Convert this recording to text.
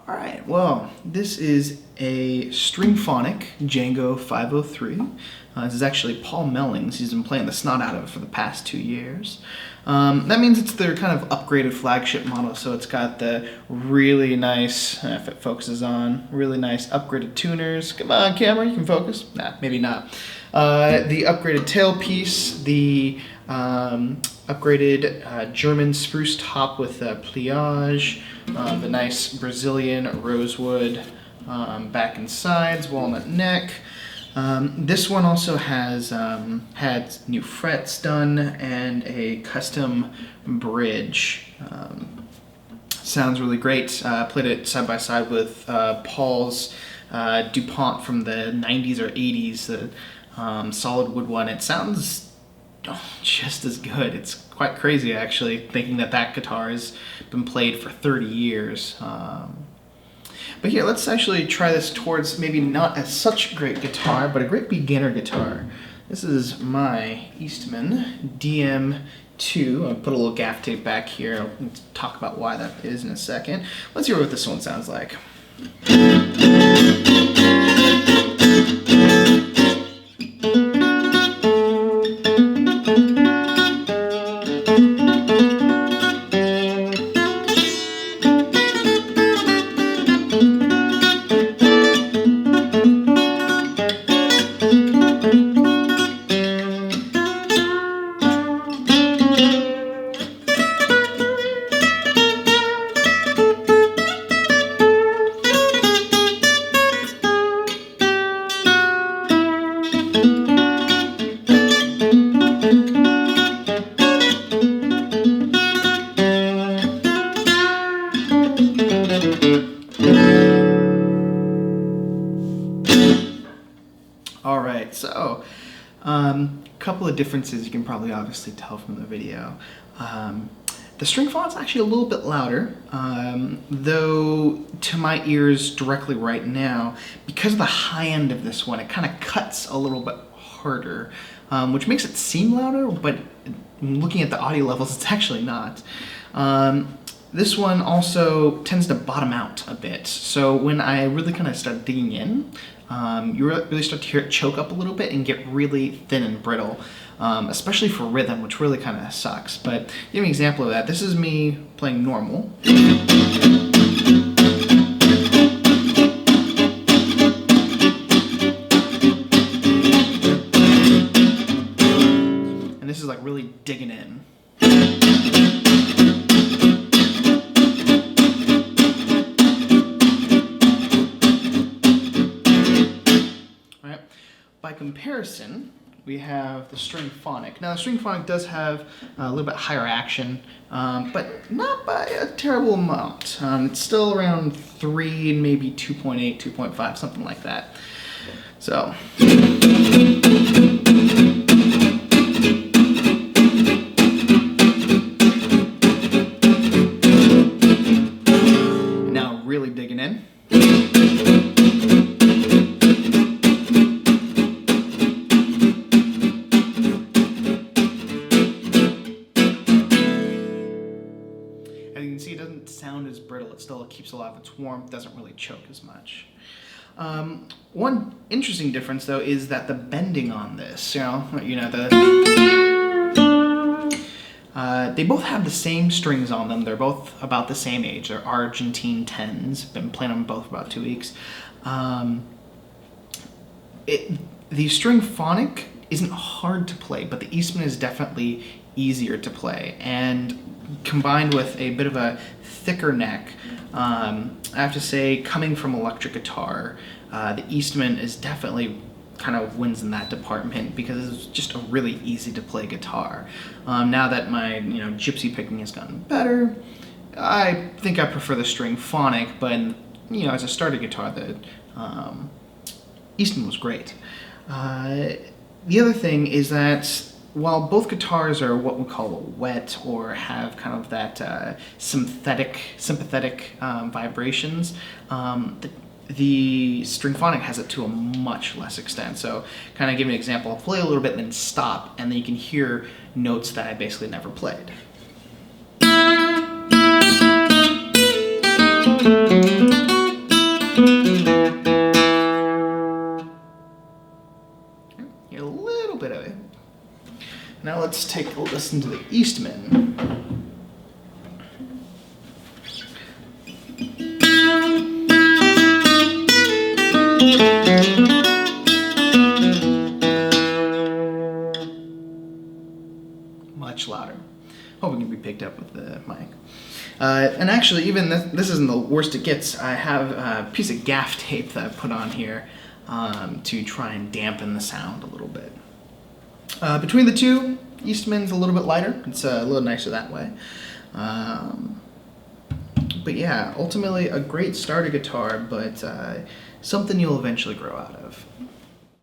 Alright, well, this is a Stringphonic Django 503. This is actually Paul Melling's. He's been playing the snot out of it for the past 2 years. That means it's their kind of upgraded flagship model, so it's got the really nice, if it focuses on, really nice upgraded tuners. Come on, camera, you can focus. Nah, maybe not. The upgraded tailpiece, the upgraded German spruce top with pliage, the nice Brazilian rosewood back and sides, walnut neck. This one also has had new frets done and a custom bridge. Sounds really great. Played it side by side with Paul's DuPont from the 90s or 80s, the solid wood one. It sounds just as good. It's quite crazy, actually, thinking that that guitar has been played for 30 years. But here, let's actually try this towards maybe not as such a great guitar, but a great beginner guitar. This is my Eastman DM2. I'll put a little gaff tape back here. I'll talk about why that is in a second. Let's hear what this one sounds like. Alright, so a couple of differences you can probably obviously tell from the video. The Stringphonic's actually a little bit louder, though to my ears directly right now, because of the high end of this one, it kind of cuts a little bit harder, which makes it seem louder, but looking at the audio levels, it's actually not. This one also tends to bottom out a bit, so when I really kind of start digging in, you really start to hear it choke up a little bit and get really thin and brittle, especially for rhythm, which really kind of sucks. But to give you an example of that, this is me playing normal. And this is like really digging in. By comparison, we have the Stringphonic. Now, the Stringphonic does have a little bit higher action, but not by a terrible amount. It's still around 3, maybe 2.8, 2.5, something like that. So. Now, really digging in. As you can see, it doesn't sound as brittle. It still keeps a lot of its warmth, doesn't really choke as much. One interesting difference, though, is that the bending on this, they both have the same strings on them. They're both about the same age. They're Argentine 10s. Been playing them both for about 2 weeks. The Stringphonic isn't hard to play, but the Eastman is definitely easier to play. And combined with a bit of a thicker neck, I have to say, coming from electric guitar, the Eastman is definitely kind of wins in that department because it's just a really easy to play guitar. Now that my gypsy picking has gotten better, I think I prefer the Stringphonic, but as a starter guitar, the Eastman was great. The other thing is that while both guitars are what we call wet or have kind of that sympathetic vibrations, the Stringphonic has it to a much less extent. So kind of give you an example, I'll play a little bit and then stop, and then you can hear notes that I basically never played. Hear a little bit of it. Now let's take a listen to the Eastman. Much louder. Hoping it can be picked up with the mic. And actually, even this isn't the worst it gets. I have a piece of gaff tape that I put on here to try and dampen the sound a little bit. Between the two, Eastman's a little bit lighter. It's a little nicer that way. But yeah, ultimately a great starter guitar, but something you'll eventually grow out of.